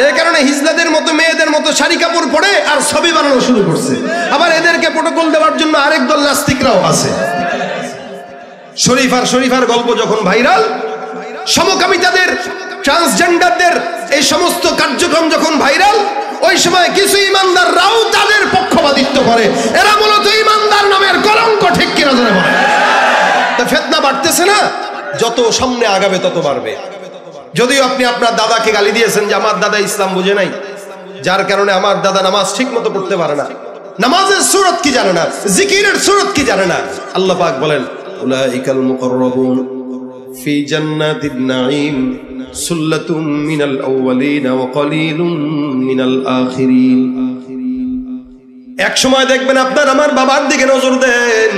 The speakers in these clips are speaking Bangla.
এই কারণে হিজলাদের মতো মেয়েদের মতো শাড়ি কাপড় পরে আর ছবি বানানো শুরু করছে। আবার এদেরকে প্রটোকল দেওয়ার জন্য আরেক দল নাস্তিকরাও আছে। শরীফার গল্প যখন ভাইরাল, সমকামিতাদের, ট্রান্সজেন্ডারদের এই সমস্ত কার্যক্রম যখন ভাইরাল, ওই সময় কিছু ইমানদাররাও তাদের পক্ষপাতিত্ব করে। এরা মূলত ইমানদার নামের কলঙ্ক, ঠিক কিনা জানে বলে। তা ফিতনা বাড়তেছে না, যত সামনে আগাবে তত বাড়বে। যদিও আপনি আপনার দাদাকে গালি দিয়েছেন যে আমার দাদা ইসলাম বুঝে নাই, যার কারণে আমার দাদা নামাজ ঠিক মতো পড়তে পারে না, নামাজের সূরত কি জানে না, জিকিরের সূরত কি জানে না। আল্লাহ পাক বলেন উলাইকাল মুকাররাবুন ফি জান্নাতিন নাঈম সুল্লাতুম মিনাল আউয়ালিন ওয়া কলিলুম মিনাল আখিরিন। এক সময় দেখবেন আপনার আমার বাবার দিকে নজর দেন।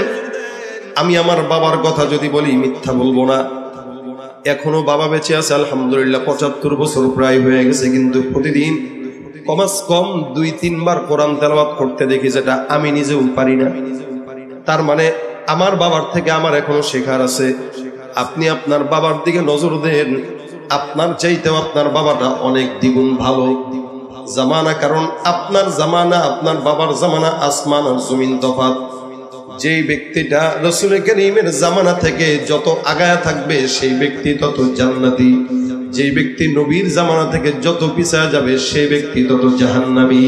আমি আমার বাবার কথা যদি বলি মিথ্যা বলবো না। এখনো বাবা বেঁচে আছে আলহামদুলিল্লাহ, ৭৫ বছর প্রায় হয়ে গেছে, কিন্তু প্রতিদিন কমাস কম ২-৩ বার কোরআন তেলাওয়াত করতে দেখি, যেটা আমি নিজেও পারি না। তার মানে আমার বাবার থেকে আমার এখনো শেখার আছে। আপনি আপনার বাবার দিকে নজর দেন, আপনার চাইতেও আপনার বাবাটা অনেক দ্বিগুণ ভালো জামানা। কারণ আপনার জামানা আপনার বাবার জামানা আসমান আর জমিন তফাৎ। যেই ব্যক্তিটা রাসূল কারীমের জামানা থেকে যত আগায়া থাকবে সেই ব্যক্তি তত জান্নাতি। যেই ব্যক্তি নবীর জামানা থেকে যত পিছায়া যাবে সেই ব্যক্তি তত জাহান্নামী।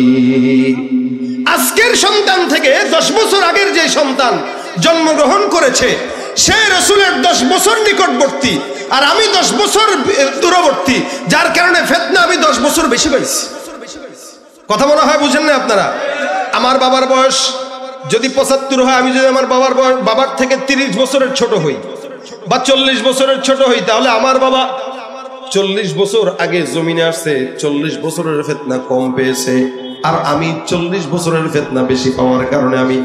আজকের সন্তান থেকে 10 বছর আগের যে সন্তান জন্মগ্রহণ করেছে সে রাসূলের 10 বছর নিকটবর্তী, আর আমি 10 বছর দূরবর্তী, যার কারণে ফিতনা আমি 10 বছর বেশি পাইছি। কথা মনে হয় বুঝেন না আপনারা? আমার বাবার বয়স যদি ৭৫ হয়, আমি যদি আমার বাবার থেকে 30 বছরের ছোট হই বা 40 বছরের ছোট হই, তাহলে আমার বাবা 40 বছর আগে জমিনে আসছে, 40 বছরের ফিতনা কম পেয়েছে, আর আমি 40 বছরের ফিতনা বেশি পাওয়ার কারণে আমি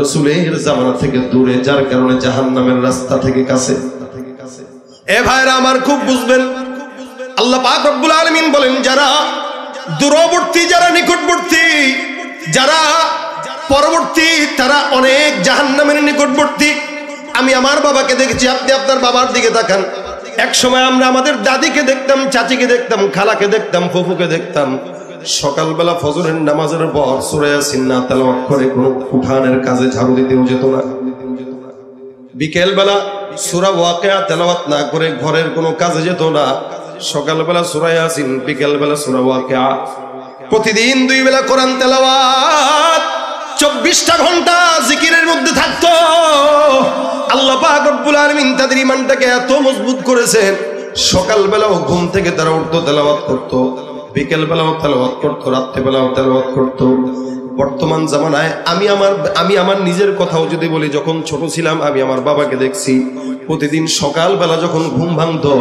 রাসূলের জামানা থেকে দূরে, যার কারণে জাহান্নামের রাস্তা থেকে কাছে। এ ভাইরা আমার খুব বুঝবেন, আল্লাহ পাক রব্বুল আলামিন বলেন যারা দূরবর্তী, যারা নিকটবর্তী, যারা পরবর্তী, তারা অনেক জাহান্নামের নিকটবর্তী। আমি আমার বাবাকে দেখেছি, আপনি আপনার বাবার দিকে তাকান। এক সময় আমরা আমাদের দাদিকে দেখতাম, চাচিকে দেখতাম, খালাকে দেখতাম, ফুফুকে দেখতাম, সকালবেলা ফজরের নামাজের পর সূরা ইয়াসিন না তেলাওয়াত করে কোনো উঠানের কাজে ঝাড়ু দিতেও যেত না। বিকেল বেলা সূরা ওয়াকিয়া তেলাওয়াত না করে ঘরের কোনো কাজে যেত না। সকালবেলা সূরা ইয়াসিন, বিকেল বেলা সূরা ওয়াকিয়া, প্রতিদিন 2 বেলা কোরআন তেলাওয়াত, 24টা ঘন্টা জিকিরের মধ্যে থাকতো। আল্লাহ পাক রব্বুল আলামিন তাদের ঈমানটাকে এত মজবুত করেছেন, সকালবেলাও ঘুম থেকে তারা উঠতো, তেলাওয়াত করতো, বিকেল বেলাও তেলাওয়াত করতো, রাত্রে বেলাও তেলাওয়াত করতো। বর্তমান জামানায় আমি আমার নিজের কথাও যদি বলি, যখন ছোট ছিলাম আমি আমার বাবাকে দেখছি প্রতিদিন সকালবেলা যখন ঘুম ভাঙতো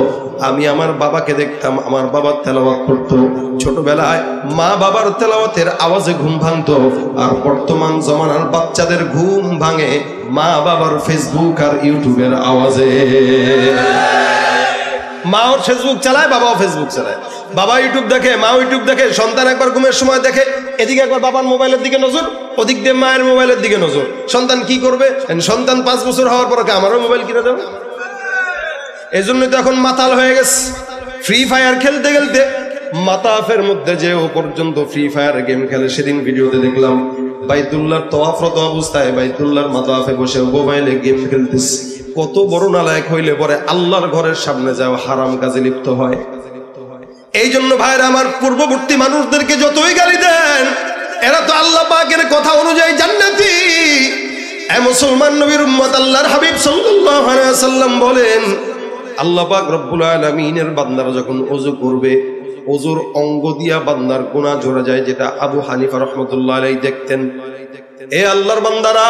আমি আমার বাবাকে দেখতাম, আমার বাবা তেলাওয়াত করতো। ছোটবেলায় মা বাবার তেলাওয়াতের আওয়াজে ঘুম ভাঙতো, আর বর্তমান জামানার বাচ্চাদের ঘুম ভাঙে মা বাবার ফেসবুক আর ইউটিউবের আওয়াজে। মাও ফেসবুক চালায়, বাবাও ফেসবুক চালায়, বাবা ইউটিউব দেখে, মাও ইউটিউব দেখে। সন্তান একবার ঘুমের সময় দেখে, এদিকে একবার বাবার মোবাইলের দিকে নজর, ওদিক দিয়ে মায়ের মোবাইলের দিকে নজর। সন্তান কি করবে? সন্তান 5 বছর হওয়ার পর আমারও মোবাইল কিনে দেবে। এই জন্যই তো এখন মাতাল হয়ে গেছে। ফ্রি ফায়ার খেলতে খেলতে মাতাফের মধ্যে যে ও পর্যন্ত ফ্রি ফায়ার গেম খেলে। সেদিন ভিডিওতে দেখলাম বাইতুল্লাহর তওয়াফরত অবস্থায় বাইতুল্লাহর মাতাফে বসে মোবাইলে গেম খেলতেছে। কত বড় নালায়েক হইলে পরে আল্লাহর ঘরের সামনে যাও হারাম কাজে লিপ্ত হয়। এই জন্য ভাইরা আমার, পূর্ববর্তী মানুষদেরকে যতই গালি দেন, এরা তো আল্লাহ পাকের কথা অনুযায়ী জান্নাতি। এ মুসলমান নবীর উম্মত, আল্লাহর হাবিব সাল্লাল্লাহু আলাইহি ওয়াসাল্লাম বলেন, আল্লাহ পাক রব্বুল আলামিনের বান্দারা যখন ওযু করবে, ওযুর অঙ্গ দিয়া বান্দার গুনাহ ঝরে যায়, যেটা আবু হানিফা রাহমাতুল্লাহ আলাইহি দেখতেন। এ আল্লাহর বান্দারা,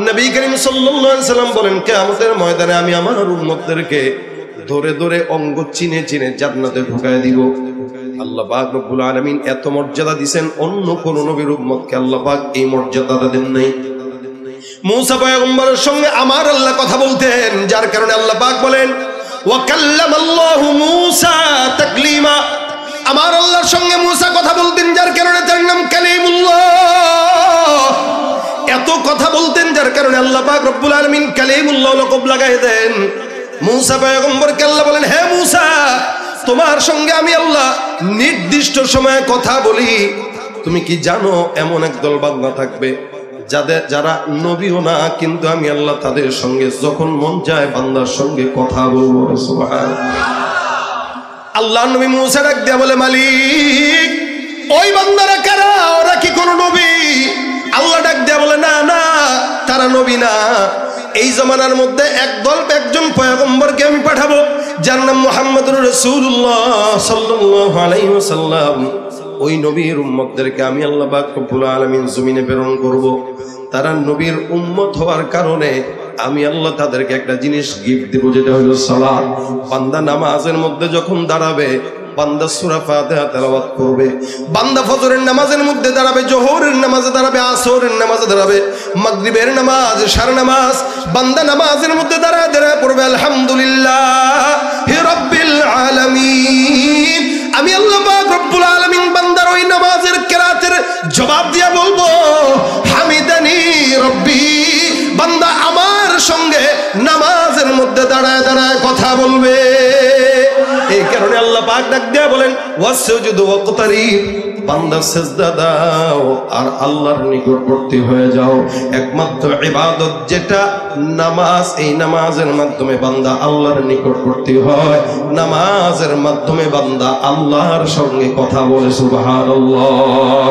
নবী করিম সাল্লাল্লাহু আলাইহি ওয়াসাল্লাম বলেন, কিয়ামতের ময়দানে আমি আমার উম্মতদেরকে ধরে ধরে অঙ্গ চিনে চিনে জান্নাতে ঢুকায় দিব। আল্লাহ পাক রব্বুল আলামিন এত মর্যাদা দিবেন, অন্য কোন নবীর উম্মতকে আল্লাহ পাক এই মর্যাদাটা দেন নাই। মুসা পয়গম্বরের সঙ্গে আমার আল্লাহ কথা বলতেন, যার কারণে আল্লাহ পাক বলেন ওয়া কাল্লামাল্লাহু মুসা তাকলিমা। আমার আল্লাহর সঙ্গে মুসা কথা বলতেন, যার কারণে তার নাম কালিমুল্লাহ। এত কথা বলতেন যার কারণে আল্লাহ পাক রব্বুল আলামিন কালিমুল্লাহ লকব লাগায় দেন। মুসা পয়গম্বরকে আল্লাহ বলেন, হে মুসা, তোমার সঙ্গে আমি আল্লাহ নির্দিষ্ট সময়ে কথা বলি। তুমি কি জানো এমন একদল বান্দা থাকবে যারা নবীও না, কিন্তু আমি আল্লাহ তাদের সঙ্গে যখন মন চায় বান্দার সঙ্গে কথা বলবো। সুবহানাল্লাহ। আল্লাহ নবী মুসা ডাক দিয়া বলে, মালিক ওই বান্দারা কারা? ওরা কি কোন নবী? আল্লাহ ডাক দিয়া বলে, না না, তারা নবী না। এই জমানার মধ্যে একজন পয়গম্বরকে আমি পাঠাবো, যার নাম মুহাম্মদুর রাসূলুল্লাহ সাল্লাল্লাহু আলাইহি ওয়াসাল্লাম। ওই নবীর উম্মতদেরকে আমি আল্লাহ পাক রব্বুল আলামিন জমিনে প্রেরণ করব। তারা নবীর উম্মত হওয়ার কারণে আমি আল্লাহ তাদেরকে একটা জিনিস গিফট দেব, যেটা হলো সালাত। বান্দা নামাজের মধ্যে যখন দাঁড়াবে, বান্দা সূরা ফাতিহা তেলাওয়াত করবে। বান্দা ফজরের নামাজের মধ্যে দাঁড়াবে, জোহরের নামাজে দাঁড়াবে, আসরের নামাজে দাঁড়াবে, মাগরিবের নামাজ, এশার নামাজ। বান্দা নামাজের মধ্যে দাঁড়ায় পড়বে আলহামদুলিল্লাহি রাব্বিল আলামিন। আমি আল্লাহ পাক রব্বুল আলামিন বান্দার ওই নামাজের কিরাতের জবাব দিয়া বলবো, হামিদানি রব্বি। বান্দা আমার সঙ্গে নামাজের মধ্যে দাঁড়ায় দাঁড়ায় কথা বলবে। এই কারণে আল্লাহ পাক ডাক দিয়া বলেন, ওয়াসজুদু ওয়াকতারিব। বান্দা সিজদা দাও আর আল্লাহর নিকটবর্তী হয়ে যাও। একমাত্র ইবাদত যেটা নামাজ, এই নামাজের মাধ্যমে বান্দা আল্লাহর নিকটবর্তী হয়। নামাজের মাধ্যমে বান্দা আল্লাহর সঙ্গে কথা বলে। সুবহানাল্লাহ।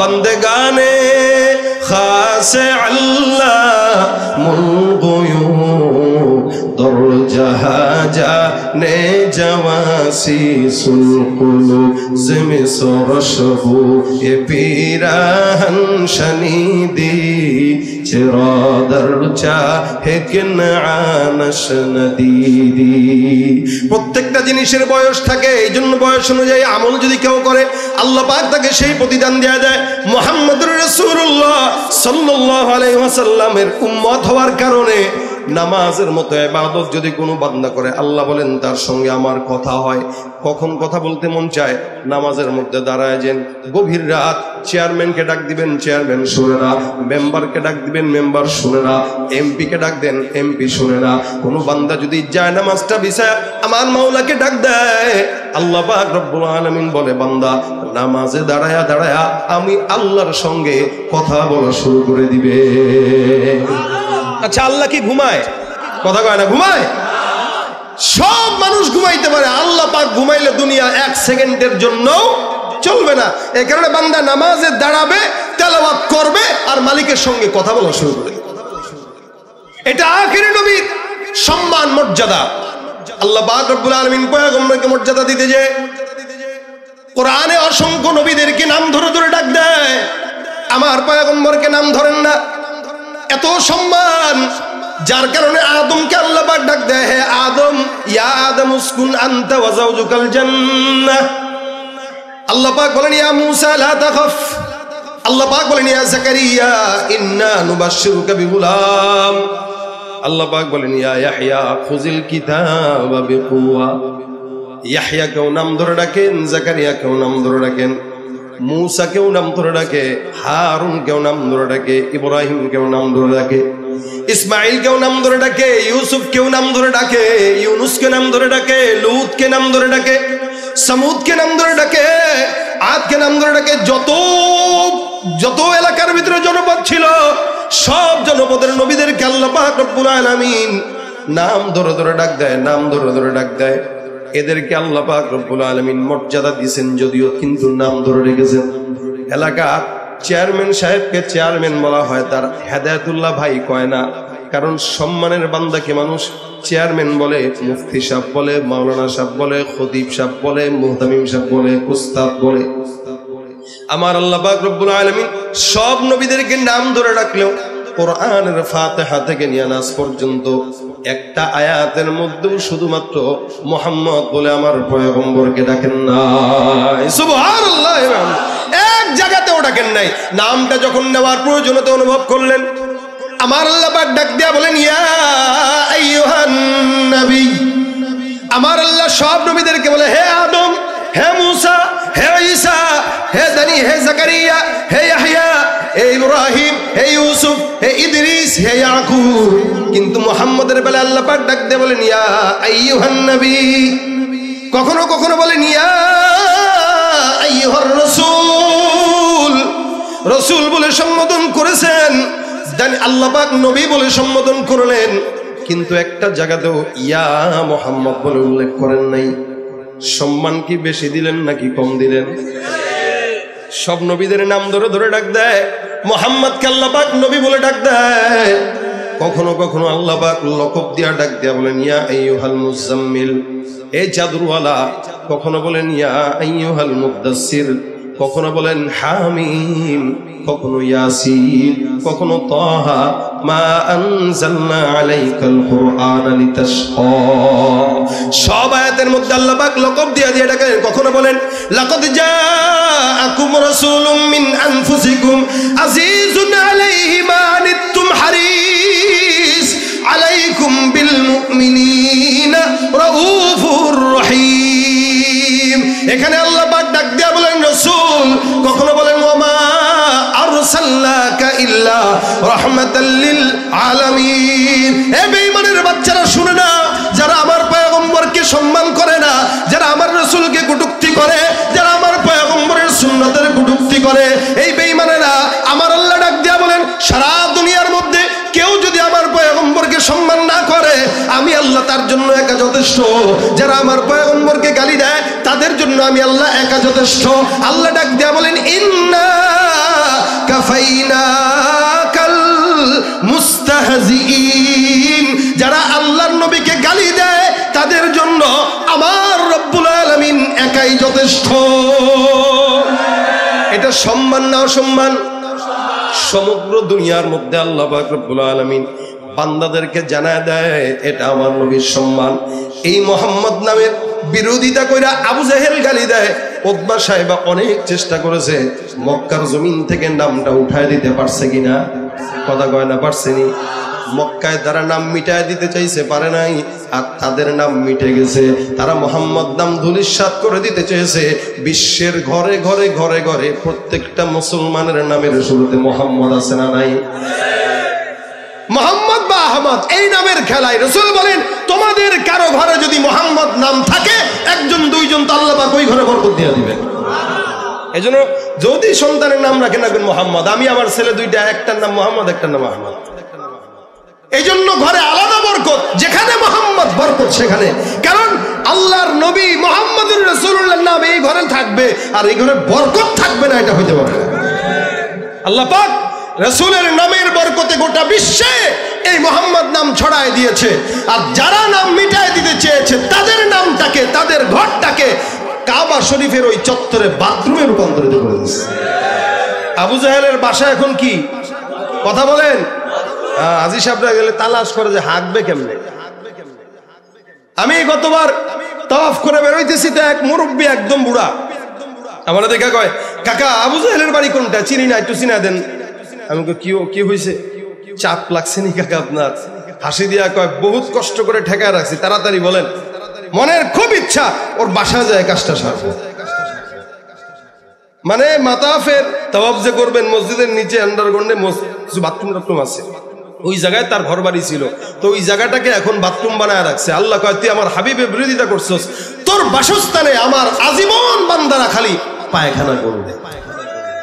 বান্দেগানে খাসে আল্লাহ মুলগুয়ু দর জাহাজা নে জওয়াসি সুলকুলু জিমি সরশবু এ পিরাহন শনিদি চিরাদার চা হেকিন আনশ নদীদি। প্রত্যেকটা জিনিসের বয়স থাকে, এই জন্য বয়স অনুযায়ী আমল যদি কেউ করে আল্লাহ পাক তাকে সেই প্রতিদান দেয়া যায়। মুহাম্মদুর রাসূলুল্লাহ সাল্লাল্লাহু আলাইহি ওয়াসাল্লামের উম্মত হওয়ার কারণে নামাজের মতো ইবাদত যদি কোনো বান্দা করে, আল্লাহ বলেন তার সঙ্গে আমার কথা হয়। কখন কথা বলতে মন চায়? নামাজের মধ্যে দাঁড়ায় যেন। গভীর রাত চেয়ারম্যানকে ডাক দিবেন, চেয়ারম্যান শুনে না। মেম্বারকে ডাক দিবেন, মেম্বার শুনে না। এমপিকে ডাক দেন, এমপি শুনে না। কোনো বান্দা যদি যায় নামাজটা বিছায় আমার মাওলাকে ডাক দেয়, আল্লাহ পাক রব্বুল আলামিন বলে, বান্দা নামাজে দাঁড়ায়া দাঁড়ায়া আমি আল্লাহর সঙ্গে কথা বলা শুরু করে দিবে। আচ্ছা, আল্লাহ কি ঘুমায়? কথা কয় না, ঘুমায়? সব মানুষ ঘুমাইতে পারে, আল্লাহ পাক ঘুমাইলে দুনিয়া এক সেকেন্ডের জন্য চলবে না। এই কারণে বান্দা নামাজে দাঁড়াবে, তেলাওয়াত করবে আর মালিকের সঙ্গে কথা বলা শুরু করে। এটা আখিরি নবীর সম্মান, মর্যাদা। আল্লাহ পাক রব্বুল আলামিন পয়গম্বরকে মর্যাদা দিতে যে কোরআনে অসংখ্য নবীদেরকে নাম ধরে ধরে ডাক দেয়, আমার পয়গম্বরকে নাম ধরেন না। এত সম্মান, যার কারণে আদমকে আল্লাহ পাক ডাক দেয়, হে আদম, ইয়া আদম উসকুন আনতা ওয়া যাওজুকাল জান্নাহ। আল্লাহ পাক বলেন, ইয়া মূসা লা তাখাফ। আল্লাহ পাক বলেন, ইয়া যাকারিয়া ইন্না নুবাশশিরুকা বিগুলাম। আল্লাহ পাক বলেন, ইয়া ইয়াহইয়া খুযিল কিতাবা বিকুওয়া। ইয়াহইয়া কেউ নাম ধরে ডাকেন, যাকারিয়া কেউ নাম ধরে ডাকেন, मूसा केउ नाम धरे डाके, हारून केउ नाम धरे डाके, इब्राहिम केउ नाम धरे डाके, इस्माइल केउ नाम धरे डाके, यूसुफ केउ नाम धरे डाके, यूनुस के नाम धरे डाके, लूत के नाम धरे डाके, समूद के नाम धरे डाके, आद के नाम धरे डाके। যত এলাকার ভিতরে জনপদ ছিল সব জনপদের নবীদেরকে আল্লাহ পাক রব্বুল আলামিন নাম ধরে ধরে ডাক দেয়, নাম ধরে ধরে ডাক দেয়। এদেরকে আল্লাহ পাক রব্বুল আলামিন মর্যাদা দিয়েছেন যদিও, কিন্তু নাম ধরে রেখেছেন। এলাকার চেয়ারম্যান সাহেবকে চেয়ারম্যান বলা হয়, তার হেদায়েতুল্লাহ ভাই কয় না, কারণ সম্মানের বান্দাকে মানুষ চেয়ারম্যান বলে, মুফতি সাহেব বলে, মাওলানা সাহেব বলে, খতিব সাহেব বলে, মুহতামিম সাহেব বলে, উস্তাদ বলে। আমার আল্লাহ পাক রব্বুল আলামিন সব নবীদেরকে নাম ধরে রাখলেও কোরআনের ফাতিহা থেকে নিয়ে নাস পর্যন্ত একটা আয়াতের মধ্যেও শুধুমাত্র মুহাম্মদ বলে আমার পয়গম্বরকে ডাকেন নাই। সুবহানাল্লাহ, এক জায়গাতেও ডাকেন নাই। নামটা যখন নেওয়ার প্রয়োজনীয়তা অনুভব করলেন, আমার আল্লাহ পাক ডাক দিয়া বলেন, ইয়া আইয়ুহান নবী। আমার আল্লাহ সব নবীদেরকে বলে, হে আদম, হে মূসা, হে ঈসা, হে দানি, হে যাকারিয়া, হে ইয়াহইয়া, হে ইব্রাহিম, হে ইউসুফ, হে ইদ্রিস, হে ইয়াকুব। কিন্তু মুহাম্মদের বেলা আল্লাহ পাক ডাক দিয়ে বলেন, ইয়া আইয়ুহান নবী। কখনো কখনো বলেন ইয়া আইয়ুহার রাসূল, রাসূল বলে সম্বোধন করেছেন, আল্লাহ পাক নবী বলে সম্বোধন করলেন, কিন্তু একটা জায়গাতেও ইয়া মুহাম্মদ বলে উল্লেখ করেন নাই। সম্মান কি বেশি দিলেন নাকি কম দিলেন? সব নবীদের নাম ধরে ধরে ডাক দেয়, মুহাম্মদকে আল্লাহ পাক নবী বলে ডাক দেয়। কখনো কখনো আল্লাহ পাক লকব দিয়া ডাক দিয়া বলেন ইয়া আইয়ুহাল মুজাম্মিল, এই চাদরওয়ালা। কখনো বলেন ইয়া আইয়ুহাল মুদাসসির, কখনো বলেন হামিম, কখনো ইয়াসিন, কখনো তাহা মা আনজালনা আলাইকাল কুরআনা লিতাশকা। সব আয়াতের মধ্যে আল্লাহ পাক লকব দিয়ে দিয়ে ডাকেন। কখনো বলেন লাকাদ জাআকুম রাসূলুম মিন আনফুসিকুম আজিজুন আলাইহি মা আনিতুম হারিস আলাইকুম বিল মুমিনিনা রাউফুর রহিম। এখানে আল্লাহ পাক ডাক দিয়া বলেন রাসূল, কখনো বলেন ওমা আরসালনাকা ইল্লা রাহমাতাল লিল আলামিন। এ বেঈমানের বাচ্চারা শুনে না, যারা আমার পয়গম্বরকে সম্মান করে না, যারা আমার রাসূলকে কটূক্তি করে, যারা আমার পয়গম্বরের সুন্নাতের কটূক্তি করে, এই বেঈমানেরা আমার আল্লাহ ডাক দিয়া বলেন সারা দুনিয়ার মধ্যে কেউ যদি আমার পয়গম্বরকে সম্মান না করে, আমি আল্লাহ তার জন্য একা যথেষ্ট। যারা আমার পয়গম্বরকে গালি দেয় তাদের জন্য আমি আল্লাহ একা যথেষ্ট। আল্লাহ ডাক দিয়া বলেন ইন্না কাফাইনাকাল মুস্তাহজিইন। যারা আল্লাহর নবীকে গালি দেয় তাদের জন্য আমার রব্বুল আলামিন একাই যথেষ্ট। এটা সম্মান না অসম্মান? সমগ্র দুনিয়ার মধ্যে আল্লাহ পাক রব্বুল আলামিন বান্দাদেরকে জানায় দেয় এটা আমার নবীর সম্মান। এই মুহাম্মদ নামের বিরোধিতা কইরা আবু জাহেল গালি দেয়। উতবা সাহেবা অনেক চেষ্টা করেছে মক্কার জমিন থেকে নামটা উঠায় দিতে পারছে কিনা? কথা কয় না পারছেনি? মক্কায় তারা নাম মিটায় দিতে চাইছে, পারে নাই। আর তাদের নাম মিটে গেছে। তারা মোহাম্মদ নাম ধূলিসাৎ করে দিতে চেয়েছে। বিশ্বের ঘরে ঘরে ঘরে ঘরে প্রত্যেকটা মুসলমানের নামের শুরুতে মোহাম্মদ আছে না নাই? মোহাম্মদ বা আহমদ এই নামের খেলায় রাসূল বলেন তোমাদের কারো ঘরে যদি মোহাম্মদ নাম থাকে, একজন দুইজন তো আল্লাহ পাক ওই ঘরে বরকত দিয়ে দিবেন। এজন্য যদি সন্তানের নাম রাখেন রাখবেন মোহাম্মদ। আমি আমার ছেলে দুইটা, একটার নাম মোহাম্মদ, একটার নাম আহমদ। এই জন্য ঘরে আলাদা বরকত, যেখানে মোহাম্মদ বরকত সেখানে। কারণ আল্লাহর নবী মুহাম্মদুর রাসূলুল্লাহর নাম এই ঘরে থাকবে আর এই ঘরে বরকত থাকবে না, এটা হইতে পারে না। আল্লাহ পাক রাসূলের নামের বরকতে গোটা বিশ্বে এই মুহাম্মদ নাম ছড়ায় দিয়েছে। আর যারা নাম মিটায় দিতে চেয়েছে তাদের নামটাকে, তাদের ঘরটাকে কাবা শরীফের ওই চত্বরে বাথরুমে রূপান্তরিত করে দিয়েছে। আবু জাহেলের বাসা এখন কি? কথা বলেন। আজি সাহেবরা গেলে তালাশ করে যে হাঁকবে কেমনে। আমি গতবার তাওয়াফ করে বেরোইতেছি তো এক মুরব্বী একদম বুড়া আমার দেখা কয় কাকা আবু জাহেলের বাড়ি কোনটা? চিনি না, একটু চিনা দেন। আমি কি হয়েছে? চাপ লাগছে নি কাকা আপনার? হাসি দিয়া কয় বহুত কষ্ট করে ঠেকায় রাখছি, তাড়াতাড়ি বলেন। মনের খুব ইচ্ছা ওর বাসা যায় কাজটা সারবো। মানে মাতাফের তাওয়াফ যে করবেন মসজিদের নিচে আন্ডারগ্রাউন্ডে বাথরুম টাথরুম আছে, ওই জায়গায় তার ঘর বাড়ি ছিল। তো ওই জায়গাটাকে এখন বাথরুম বানায় রাখছে। আল্লাহ কয় তুই আমার হাবিবের বিরোধিতা করছস, তোর বাসস্থানে আমার আজীবন বান্দারা খালি পায়খানা করবে।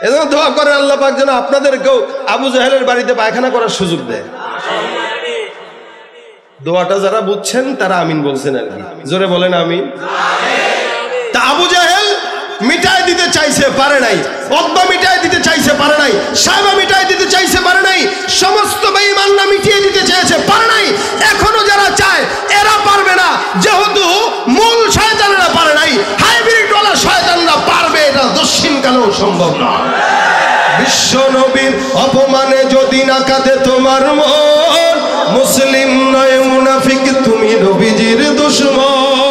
এজন্য দোয়া করে আল্লাহ পাক যেন আপনাদেরকেও আবু জাহেলের বাড়িতে পায়খানা করার সুযোগ দেয়। দোয়াটা যারা বুঝছেন তারা আমিন বলছেন আর কি, জোরে বলেন আমিন। তা আবু জাহেল মিটাই দিতে চাইছে, পারে নাই। উতবা মিটাই দিতে চাইছে, পারে নাই। সায়বা মিটাই দিতে চাইছে, পারে নাই। সমস্ত বেঈমানরা মিটিয়ে দিতে চেয়েছে, পারে নাই। এখনো যারা চায় এরা পারবে না, যেহেতু মূল শয়তানরা পারে নাই, হাইব্রিড ওয়ালা শয়তানরা পারবে, এটা দক্ষিণকালেও সম্ভব না। বিশ্ব নবীর অপমানে যদি না কাঁদে তোমার মন, মুসলিম নয় মুনাফিক তুমি নবীজির দুশমন।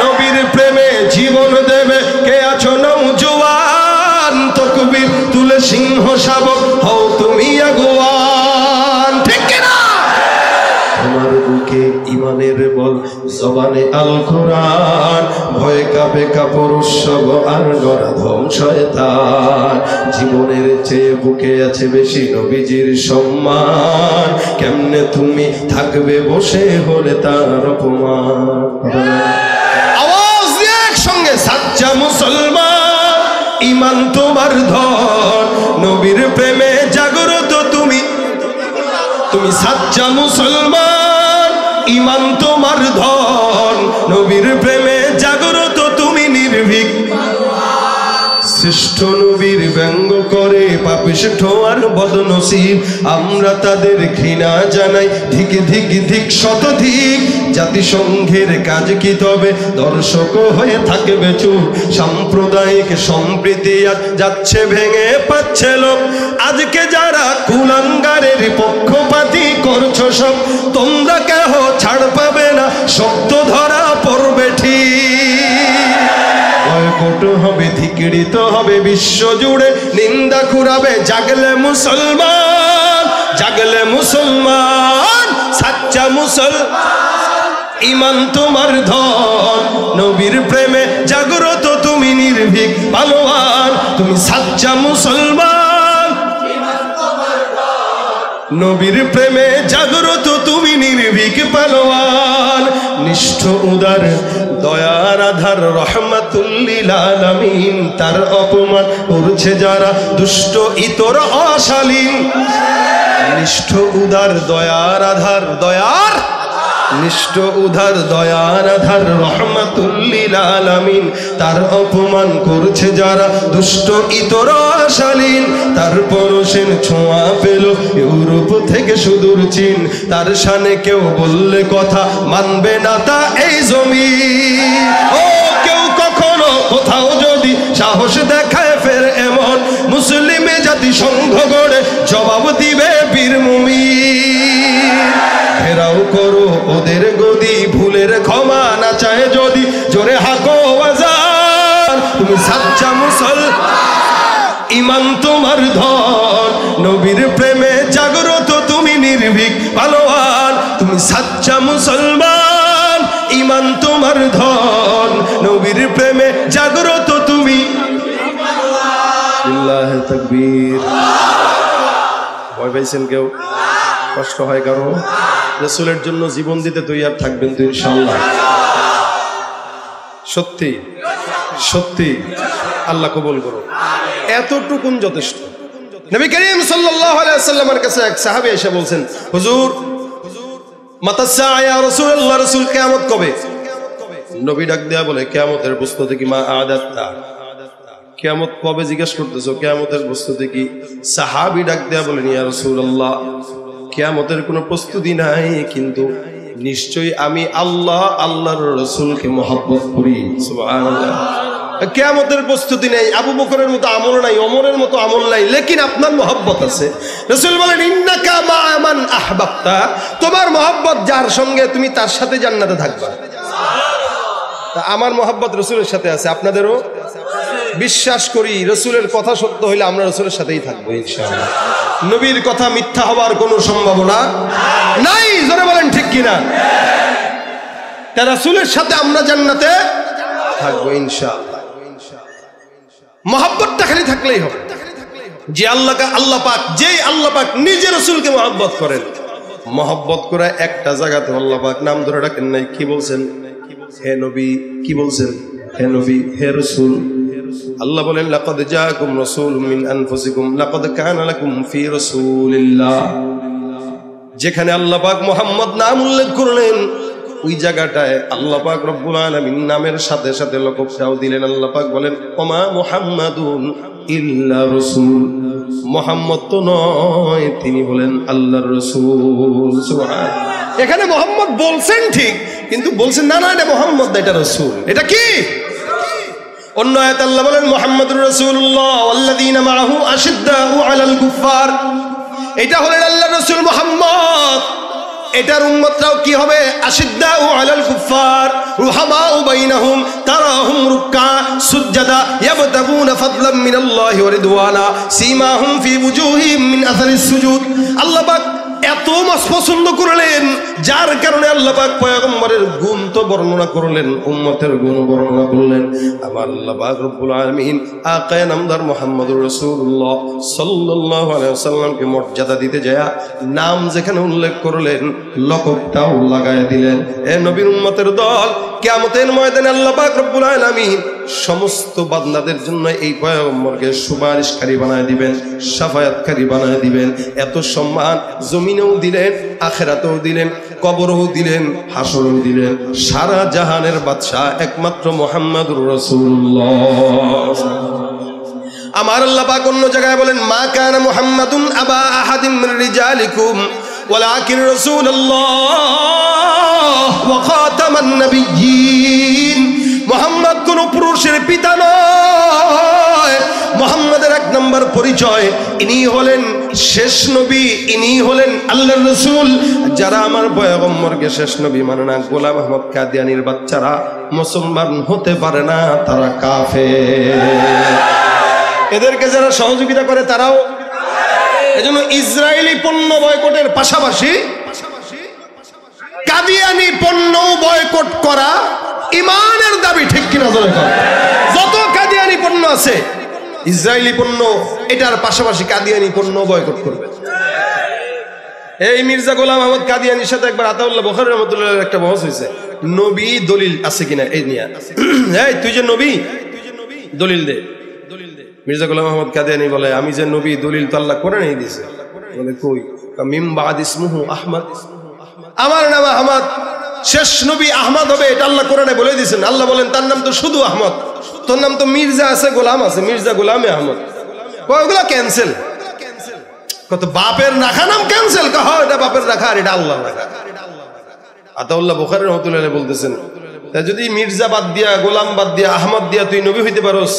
নবীর প্রেমে জীবন দেবে কে আছো নওজোয়ান, তাকবীর তুলে সিংহ শাবক হও তুমি আগুয়ান। ঠিক কিনা? তোমার বুকে ইমানের বল, জবানে আল কোরআন, ভয়ে কাঁপে কাপড় উৎসব আর নরধম শয়তান। জীবনের চেয়ে বুকে আছে বেশি নবীজির সম্মান, কেমনে তুমি থাকবে বসে হলে তার অপমান। ইমান তোমার ধন, নবীর প্রেমে জাগ্রত তুমি, তুমি সাচ্চা মুসলমান। ইমান তোমার ধন, নবীর প্রেমে জাগ্রত তুমি নির্ভীক। শ্রেষ্ঠ নবীর ব্যঙ্গ করে পাপিষ্ঠ আর বদনসিব, আমরা তাদের ঘৃণা জানাই ধিক ধিক ধিক শতধিক। জাতিসংঘের কাজ কি তবে দর্শক হয়ে থাকবে চুপ, সাম্প্রদায়িক সম্প্রীতি আজ যাচ্ছে ভেঙে পাচ্ছে লোক। আজকে যারা কুলাঙ্গারের পক্ষপাতী করছো সব, তোমরা কেহ ছাড় পাবে না, শক্ত ধরা পড়বে ঠিক। বয়কট হবে, ধিক্কৃত হবে বিশ্ব জুড়ে, নিন্দা কুড়াবে জাগলে মুসলমান, জাগলে মুসলমান, সাচ্চা মুসলমান। ইমান তোমার ধন, নবীর প্রেমে জাগ্রত তুমি নির্ভীক পালোয়ান, তুমি সাচ্চা মুসলমান। নবীর প্রেমে জাগ্রত তুমি নির্ভীক পালোয়ান। নিষ্ঠ উদার দয়ার আধার রহমাতুল লিল আলামিন, তার অপমান করছে যারা দুষ্ট ইতর অশালীন। নিষ্ঠ উদার দয়ার আধার, দয়ার নিষ্ঠ উদার দয়ার আধার রহমাতুল লিল আলামিন, তার অপমান করছে যারা দুষ্ট ইতর অশালীন। তার পরশের ছোঁয়া পেল ইউরোপ থেকে সুদূর চীন, তার শানে কেউ বললে কথা মানবে না তা এই জমিন। ও কেউ কখনো কোথাও যদি সাহস দেখায় ফের এমন, মুসলিমে জাতি সংঘ গড়ে জবাব দিবে বীর মুমিন। ঘেরাও করো ওদের গদি, ভুলের ক্ষমা না চায় যদি, জোরে হাঁকো আজান, তুমি সাচ্চা মুসলমান। ইমান তোমার ধন, নবীর প্রেমে জাগ্রত তুমি নির্ভীক পালোয়ান, তুমি সাচ্চা মুসলমান। ইমান তোমার ধন, নবীর প্রেমে জাগ্রত তুমি। আল্লাহু তাকবীর। ভয় পাইছেন কেউ? কষ্ট হয় কারো? রাসূলের জন্য জীবন দিতে তৈয়ার থাকবেন তো ইনশাআল্লাহ? সত্যি সত্যি আল্লাহ কবুল করো। এতটুকুন যথেষ্ট। নবী করিম সাল্লাল্লাহু আলাইহি ওয়াসাল্লামের কাছে এক সাহাবী এসে বলছেন, হুজুর মাতা সাআ ইয়া রাসূলুল্লাহ, রাসূল কিয়ামত কবে? নবী ডাক দেয়া বলে, কিয়ামতের প্রস্তুতি কি? মা আদাত্তা, কিয়ামত কবে জিজ্ঞেস করতেছো, কিয়ামতের প্রস্তুতি কি? সাহাবী ডাক দেয়া বলেন, ইয়া রাসূলুল্লাহ কিয়ামতের কোনো প্রস্তুতি নাই, কিন্তু নিশ্চয়ই আমি আল্লাহ আল্লাহর রাসূলকে মহব্বত করি। সুবহানাল্লাহ। কিয়ামতের প্রস্তুতি নেই, আবু বকরের মতো আমল নাই, ওমরের মতো আমল নাই, লেকিন আপনার মহব্বত আছে। রাসূল বলেন, ইন্নাকা মা মান আহবাবতা, তোমার মহব্বত যার সঙ্গে তুমি তার সাথে জান্নাতে থাকবা। তা আমার মহব্বত রাসূলের সাথে আছে, আপনাদেরও? বিশ্বাস করি রাসূলের কথা সত্য হইলে আমরা রাসূলের সাথেই থাকবো ইনশাআল্লাহ। নবীর কথা মিথ্যা হওয়ার কোনো সম্ভাবনা নাই, জোরে বলেন ঠিক কিনা? তা রাসূলের সাথে আমরা জান্নাতে থাকবো ইনশাআল্লাহ। মহব্বতটা খালি থাকলেই হবে। যে আল্লাহ পাক, যেই আল্লাহ পাক নিজে রাসূলকে মহব্বত করেন, মহব্বত করে একটা জায়গাতে আল্লাহ পাক নাম ধরে ডাকেন নাই। কি বলছেন? হে নবী। কি বলছেন? হে নবী, হে রাসূল। আল্লাহ বলেন, লাকাদ জাআকুম রাসূলুম মিন আনফুসিকুম লাকাদ কানা লাকুম ফি রাসূলিল্লাহ। যেখানে আল্লাহ পাক মুহাম্মদ নাম উল্লেখ করলেন, ওই জায়গাটায় আল্লাহ পাক রব্বুল আলামিন নামের সাথে সাথে লকবটাও দিলেন। আল্লাহ পাক বলেন, ওমা মুহাম্মাদুন ইল্লা রাসূল, মুহাম্মদ তো নয়, তিনি বলেন আল্লাহর রাসূল। সুবহানাল্লাহ। এখানে মুহাম্মদ বলছেন ঠিক, কিন্তু বলছেন না না এটা মুহাম্মদ না, এটা রাসূল। এটা কি? অন্য আয়াতে আল্লাহ বলেন, মুহাম্মাদুর রাসূলুল্লাহ ওয়াল্লাযীনা মাআহু আশিদ্দাউ আলাল কুফার। এটা হলেন আল্লাহর রাসূল মুহাম্মদ। এটার উম্মতরাও কি হবে? আশিদ্দাউ আলাল কুফার রুহামাউ বাইনাহুম তারাহুম রুক্কা সুজদা ইয়াবতাগুনা ফাদলাম মিনাল্লাহি ওয়া রিদওয়ানা সীমাহুম ফি ওয়ুজুহিহিম মিন আসারিস সুজুদ। আল্লাহ পাক এত মাস পছন্দ করলেন, যার কারণে আল্লাহ পাক পয়গম্বরের গুণ তো বর্ণনা করলেন, উম্মতের গুণ বর্ণনা করলেন। আমার আল্লাহ পাক রব্বুল আলামিন আকায়ে নামদার মুহাম্মদুর রাসূলুল্লাহ সাল্লাল্লাহু আলাইহি ওয়াসাল্লামকে মর্যাদা দিতে যায় নাম যেখানে উল্লেখ করলেন, লকবটাও লাগায় দিলেন। এ নবীর উম্মতের দল, কিয়ামতের ময়দানে আল্লাহ পাক রব্বুল আলামিন সমস্ত বান্দাদের জন্য এই পয়গম্বরকে সুপারিশকারী বানায় দিবেন, শাফায়াতকারী বানায় দিবেন। এত সম্মান জমিনেও দিলেন, আখিরাতেও দিলেন, কবরেও দিলেন, হাসরেও দিলেন। সারা জাহানের বাদশা একমাত্র মুহাম্মদুর রাসূলুল্লাহ। আমার আল্লাহ পাক অন্য জায়গায় বলেন, মা কানা মুহাম্মাদুন আবা আহাদিম মির রিজালিকুম ওয়ালাকিন রাসূলুল্লাহ ওয়া খাতামান নাবিয়্যিন। মুহাম্মদ কোন পুরুষের পিতা নয়। মুহাম্মাদের এক নম্বর পরিচয়, ইনি হলেন শেষ নবী, ইনি হলেন আল্লাহর রাসূল। যারা আমার পয়গম্বরকে শেষ নবী মানে না, গোলাম আহমদ কাদিয়ানীর বাচ্চারা মুসলমান হতে পারে না, তারা কাফের। এদেরকে যারা সহযোগিতা করে তারাও। এজন্য ইসরায়েলি পণ্য বয়কটের পাশাপাশি কাদিয়ানী পণ্য বয়কট করা ইমানের দাবি, ঠিক কিনা জোরে কর। যত কাদিয়ানী পণ্য আছে, ইসরায়েলি পণ্য এটার পাশাপাশি কাদিয়ানী পণ্য বয়কট করবে। এই মির্জা গোলাম আহমদ কাদিয়ানীর সাথে একবার আতাউল্লাহ বুখারী রাহমাতুল্লাহ একটা বহস হয়েছে, নবী দলিল আছে কিনা এই নিয়ে। এই তুই যে নবী, দলিল দে। মির্জা গোলাম আহমদ কাদিয়ানী বলে, আমি যে নবী, দলিল তো আল্লাহ কোরআনেই দিয়েছে। বলে কই? মিম বাদ ইসমুহু আহমদ, আমার নাম আহমদ, শেষ নবী আহমদ হবে, এটা আল্লাহ কোরআনে বলে দিয়েছেন। আল্লাহ বলেন তার নাম তো শুধু আহমদ, তোর নাম তো মির্জা আছে, গোলাম আছে, মির্জা গোলামে আহমদ। ওগুলা ক্যান্সেল। কত বাপের রাখা নাম ক্যান্সেল, কহ এটা বাপের রাখা আর এটা আল্লাহ রাখা। আতাউল্লাহ বুখারী রাহমাতুল্লাহ বলতেছেন, তা যদি মির্জা বাদ দিয়া, গোলাম বাদ দিয়া, আহমদ দিয়া তুই নবী হইতে পারোস,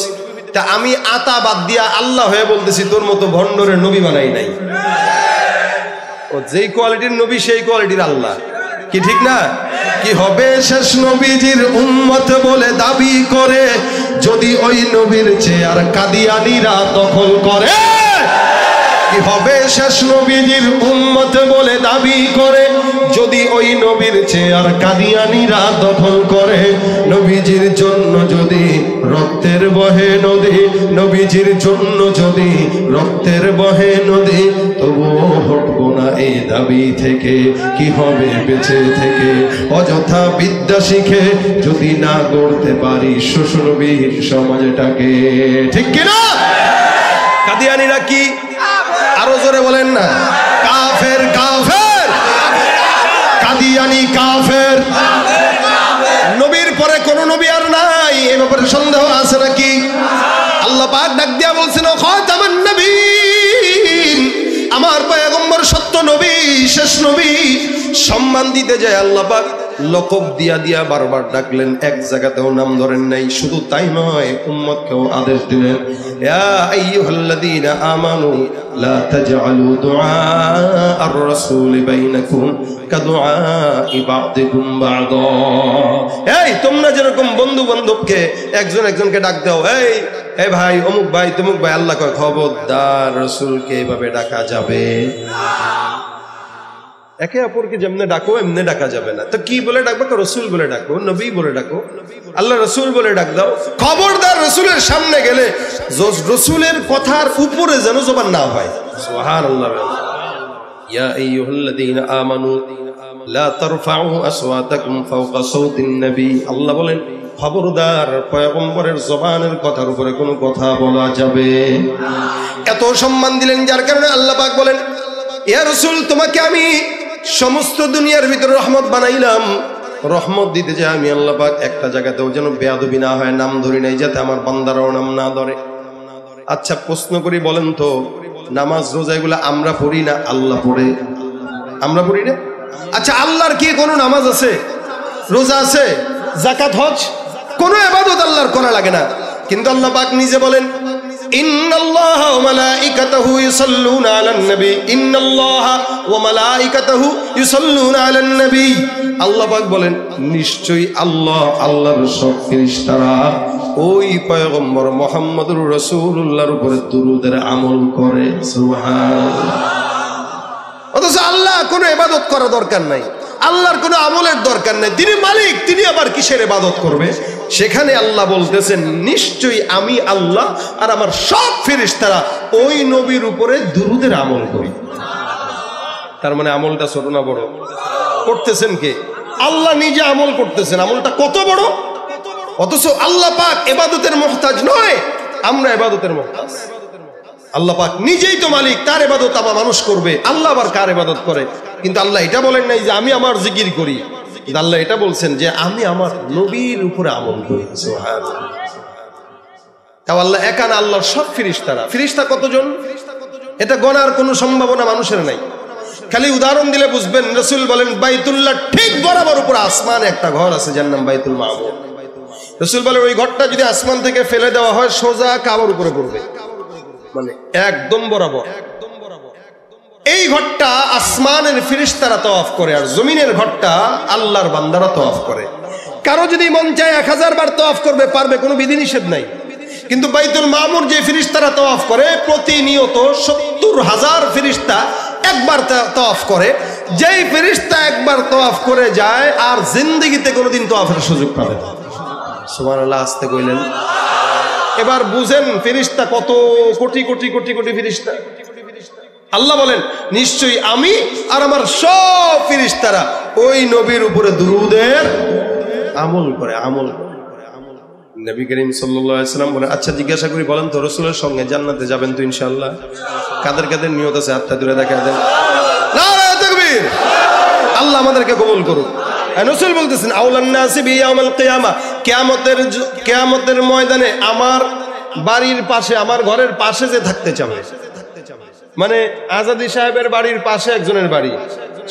তা আমি আতা বাদ দিয়া আল্লাহ হয়ে বলতেছি তোর মতো ভণ্ডরের নবী বানাই নাই। ও যেই কোয়ালিটির নবী সেই কোয়ালিটির আল্লাহ, কি ঠিক না? কি হবে শেষ নবীজির উম্মত বলে দাবি করে, যদি ওই নবীর চেয়ার কাদিয়ানীরা দখল করে। কি হবে শেষ নবীজির উম্মত বলে দাবি করে, যদি ওই নবীর চেয়ার কাদিয়ানীরা দখল করে। নবীজির জন্য যদি রক্তের বহে নদী, নবীজির জন্য যদি রক্তের বহে নদী, তবুও হটবো না এই দাবি থেকে। কি হবে বেঁচে থেকে অযথা বিদ্যা শিখে, যদি না গড়তে পারি শ্বশুরবিহীন সমাজটাকে, ঠিক কিনা? কাদিয়ানীরা কি? আরো জোরে বলেন না, কাফের, কাফের, কাদিয়ানী কাফের। নবীর পরে কোন নবী আর নাই, এ ব্যাপারে সন্দেহ আছে নাকি? আল্লাহ পাক ডাক দিয়া বলছেন, খাতামান নবীন, আমার পয়গম্বর সত্য নবী, শেষ নবী। সম্মান দিতে যায় আল্লাহ পাক লকব দিয়া দিয়া বারবার ডাকলেন, এক জায়গাতেও নাম ধরেন নাই। শুধু তাই নয়, উম্মতকেও আদেশ দিলেন, ইয়া আইয়ুহাল্লাযীনা আমানু লা তাজআলু দুআ আর-রাসূল বাইনাকুম কাদুআই বা'দিকুম বা'দা। এই তোমরা যেরকম বন্ধু বান্ধবকে একজন একজনকে ডাক দাও, এই এই ভাই অমুক ভাই তমুক ভাই, আল্লাহ কয় খবরদার রাসূলকে এইভাবে ডাকা যাবে না। একে অপরকে যেমনে ডাকো এমনি ডাকা যাবে না। তো কি বলে ডাকবো? রসুল বলে ডাকো, নবী বলে ডাকো, আল্লাহ রসুল বলে ডাক দাও। খবরদার রসুলের সামনে গেলে রসুলের কথার উপরে যেন জবান না হয়। সুবহানাল্লাহ। ইয়া আইয়ুহাল্লাযীনা আমানু লা তারফাউ আসওয়াতাকুম ফাওকা সাওতিন নবী। আল্লাহ বলেন খবরদার পয়গম্বরের জবানের কথার উপরে কোনো কথা বলা যাবে না। এত সম্মান দিলেন, যার কারণে আল্লাহ পাক বলেন, ইয়া রাসূল, তোমাকে আমি সমস্ত দুনিয়ার ভিতরে রহমত বানাইলাম। রহমত দিতে যাই আমি আল্লাহ পাক একটা জায়গাতেও যেন বেয়াদবি না হয়, নাম ধরি নাই, যাতে আমার বান্দারাও নাম না ধরে। আচ্ছা প্রশ্ন করি, বলেন তো, নামাজ রোজা এগুলো আমরা পড়ি না আল্লাহ পড়ে? আমরা পড়ি না? আচ্ছা আল্লাহর কি কোনো নামাজ আছে, রোজা আছে, যাকাত হজ, কোনো ইবাদত আল্লাহর করা লাগে না? কিন্তু আল্লাহ পাক নিজে বলেন, ইন্নাল্লাহা ওয়া মালাইকাতাহু ইউসাল্লুনা আলান নবী, ইন্নাল্লাহা ওয়া মালাইকাতাহু ইউসাল্লুনা আলান নবী। আল্লাহ পাক বলেন, নিশ্চয়ই আল্লাহ, আল্লাহর সব ফেরেশতারা ওই পয়গম্বর মুহাম্মদুর রাসূলুল্লাহর উপরে দুরূদের আমল করে। সুবহানাল্লাহ। অথচ আল্লাহ কোনো ইবাদত করা দরকার নাই, আল্লাহর কোনো আমলের দরকার নাই, তিনি মালিক, তিনি আবার কিসের ইবাদত করবে? সেখানে আল্লাহ বলতেছেন, নিশ্চয়ই আমি আল্লাহ আর আমার সব ফেরেশতারা ওই নবীর উপরে দুরূদের আমল করি। তার মানে আমলটা ছোট না বড়? করতেছেন কে? আল্লাহ নিজে আমল করতেছেন। আমলটা কত বড়? অথচ আল্লাহ পাক ইবাদতের মুহতাজ নয়, আমরা ইবাদতের মুহতাজ। আল্লাহ পাক নিজেই তো মালিক, তার ইবাদত আমার মানুষ করবে। আল্লাহ আবার কার ইবাদত করে? কিন্তু আল্লাহ এটা বলেন নাই যে আমি আমার জিকির করি, কিন্তু আল্লাহ এটা বলছেন যে আমি আমার নবীর উপরে আমল করি। সুবহানাল্লাহ। তাও আল্লাহ একা না, আল্লাহর সব ফেরেশতারা। ফেরেশতা কতজন এটা গণার কোনো সম্ভাবনা মানুষের নাই। খালি উদাহরণ দিলে বুঝবেন। রাসূল বলেন বাইতুল্লাহ ঠিক বরাবর উপরে আসমানে একটা ঘর আছে যার নাম বাইতুল মামুর। রাসূল বলেন ওই ঘরটা যদি আসমান থেকে ফেলে দেওয়া হয় সোজা কাবার উপরে পড়বে, মানে একদম বরাবর। এই ঘরটা আসমানের ফেরেশতারা তওয়াফ করে, আর জমিনের ঘরটা আল্লাহর বান্দারা তওয়াফ করে। কারো যদি মন চায় 1000 বার তওয়াফ করবে, পারবে, কোনো বিধিনিষেধ নাই। কিন্তু বাইতুল মামুর যে ফেরেশতারা তওয়াফ করে প্রতিনিয়ত 70,000 ফেরেশতা একবার তওয়াফ করে। যেই ফেরেশতা একবার তওয়াফ করে যায় আর জিন্দেগিতে কোনোদিন তওয়াফের সুযোগ পাবে না। সুবহানাল্লাহ, আস্তে কইলেন। এবার বুঝেন ফেরেশতা কত কোটি কোটি কোটি কোটি ফেরেশতা। আল্লাহ বলেন নিশ্চয়ই আমি আর আমার সব ফেরেশতারা ওই নবীর উপরে দুরূদের আমল করে, আমল করে। নবী করিম সাল্লাল্লাহু আলাইহি ওয়াসাল্লাম বলেন আচ্ছা জিজ্ঞাসা করি, বলেন তো রাসূলের সঙ্গে জান্নাতে যাবেন তো ইনশাআল্লাহ? কাদের কাদের নিয়ত আছে হাতটা তুলে দেখা দেন। নারে তাকবীর। আল্লাহ আমাদেরকে কবুল করুক। রাসূল বলতেছেন আউলান নাসি বি ইয়াউমিল কিয়ামা, কিয়ামতের ময়দানে আমার বাড়ির পাশে, আমার ঘরের পাশে যে থাকতে চাবে, মানে আজাদি সাহেবের বাড়ির পাশে একজনের বাড়ি,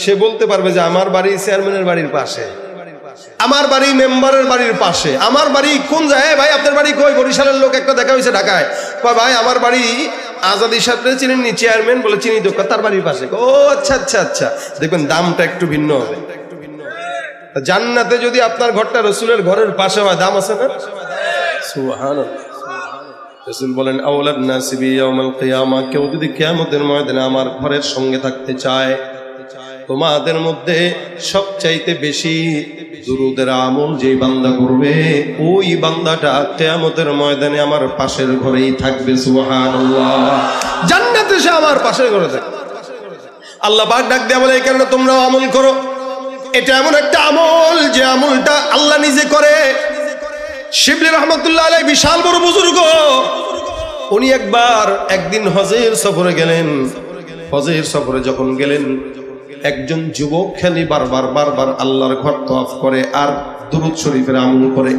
সে বলতে পারবে যে আমার বাড়ি চেয়ারম্যানের বাড়ির পাশে, আমার বাড়ি মেম্বারের বাড়ির পাশে। আমার বাড়ি কোন জায়গায়? ভাই আপনার বাড়ি কই? বরিশালের লোক একটা দেখা হয়েছে ঢাকায়, ভাই আমার বাড়ি আজাদি সাহেব চিনেননি, চেয়ারম্যান বলে চিনি তো, তার বাড়ির পাশে। ও আচ্ছা আচ্ছা আচ্ছা, দেখবেন দামটা একটু ভিন্ন হবে। জান্নাতে যদি আপনার ঘরটা রাসূলের ঘরের পাশে হয়, দাম আছে না? সুবহানাল্লাহ। রাসূল বলেন আউলান নাসি বি ইয়াউমিল কিয়ামা, কেউ যদি কিয়ামতের ময়দানে আমার ঘরের সঙ্গে থাকতে চায়, তোমাদের মধ্যে সবচাইতে বেশি দুরূদের আমল যেই বান্দা করবে ওই বান্দাটা কিয়ামতের ময়দানে আমার পাশের ঘরেই থাকবে। সুবহানাল্লাহ। জান্নাতে সে আমার পাশের ঘরে থাকবে। আল্লাহ পাক ডাক দেয়া বলে এই কারণে তোমরাও আমল করো। এটা এমন একটা আমল যে আমলটা আল্লাহ নিজে করে। শিবলি রহমতুল্লাহ আলাইহি বিশাল বড় বুজুর্গ, উনি একদিন হজের সফরে গেলেন। হজের সফরে যখন গেলেন, একজন যুবক খালি বারবার আল্লাহর ঘর তওয়াফ করে আর দুরূদ শরীফের আমল করে।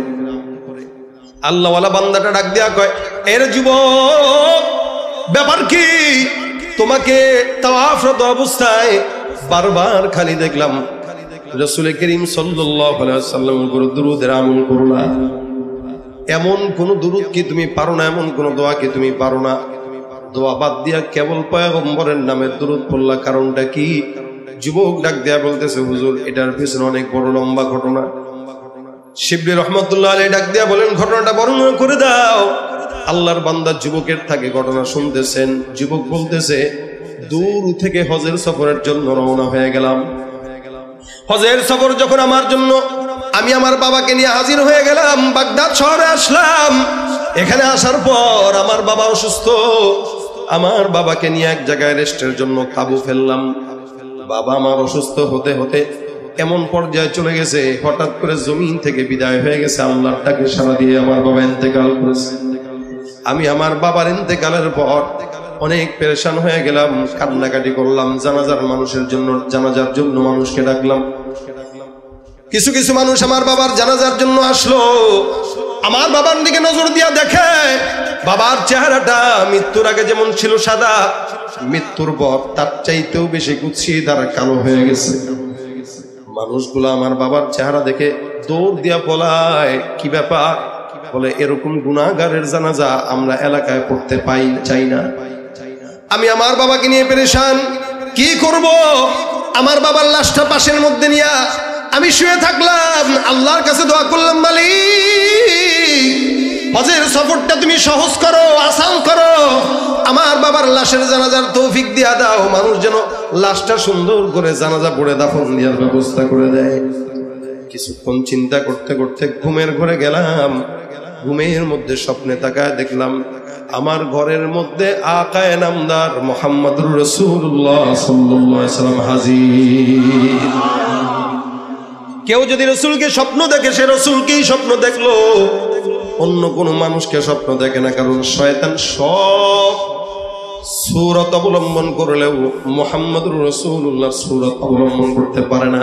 আল্লাহওয়ালা বান্দাটা ডাক দেয়া কয়, এর যুবক ব্যাপার কি? তোমাকে তাওয়াফরত অবস্থায় বারবার খালি দেখলাম রাসূল করিম সাল্লাল্লাহু আলাইহি ওয়াসাল্লামের উপর দুরূদের আমল করো না। এমন কোন দুরূদ কি তুমি পারো না? এমন কোন দোয়া কি তুমি পারো না? দোয়া বাদ দিয়া কেবল পয়গম্বরের নামে দুরূদ পড়লা, কারণটা কি? যুবক ডাক দেয়া বলতেছে হুজুর এটার পিছনে অনেক বড় লম্বা ঘটনা। শিবলি রহমতুল্লাহ আলাইহি ডাক দেয়া বলেন ঘটনাটা বর্ণনা করে দাও। আল্লাহর বান্দা যুবকের থেকে ঘটনা শুনতেছেন। যুবক বলতেছে দূর থেকে হজের সফরের জন্য রওনা হয়ে গেলাম। হজের সফর যখন আমার জন্য, আমি আমার বাবাকে নিয়ে হাজির হয়ে গেলাম, বাগদাদ শহরে আসলাম। এখানে আসার পর আমার বাবা অসুস্থ। আমার বাবাকে নিয়ে এক জায়গায় রেস্টের জন্য কাবু ফেললাম। বাবা আমার অসুস্থ হতে হতে এমন পর্যায়ে চলে গেছে, হঠাৎ করে জমিন থেকে বিদায় হয়ে গেছে। আল্লাহর ডাকে সাড়া দিয়ে আমার বাবা ইন্তেকাল করেছে। আমি আমার বাবার ইন্তেকালের পর অনেক পেরেশান হয়ে গেলাম, কান্নাকাটি করলাম। জানাজার জন্য মানুষকে ডাকলাম। কিছু কিছু মানুষ আমার বাবার জানাজার জন্য আসলো। আমার বাবার দিকে নজর দিয়া দেখে বাবার চেহারাটা মৃত্যুর আগে যেমন ছিল সাদা, মৃত্যুর পর তার চাইতেও বেশি কুৎসিত আর কালো হয়ে গেছে। মানুষগুলো আমার বাবার চেহারা দেখে দৌড় দিয়া পলায়। কি ব্যাপার? বলে এরকম গুনাহগারের জানাজা আমরা এলাকায় পড়তে চাই না। আমি আমার বাবাকে নিয়ে পেরেশান, কি করব? আমার বাবার লাশটা পাশের মধ্যে নিয়ে আমি শুয়ে থাকলাম। আল্লাহর কাছে দোয়া করলাম, মালিক হজের সফরটা তুমি সহজ করো, আসান করো, আমার বাবার লাশের জানাজার তৌফিক দিয়া দাও। মানুষ যেন লাশটা সুন্দর করে জানাজা পড়ে দাফন দেওয়ার ব্যবস্থা করে দেয়। কিছুক্ষণ চিন্তা করতে করতে ঘুমের ঘরে গেলাম। ঘুমের মধ্যে স্বপ্নে তাকায় দেখলাম আমার ঘরের মধ্যে আকায়ে নামদার মুহাম্মদুর রাসূলুল্লাহ সাল্লাল্লাহু আলাইহি ওয়াসাল্লাম হাজির। কেউ যদি রাসূলকে স্বপ্ন দেখে সে রাসূলকেই স্বপ্ন দেখলো, অন্য কোনো মানুষকে স্বপ্ন দেখে না। কারণ শয়তান সব সূরত অবলম্বন করলেও মুহাম্মদুর রাসূলুল্লাহর সূরত অবলম্বন করতে পারে না।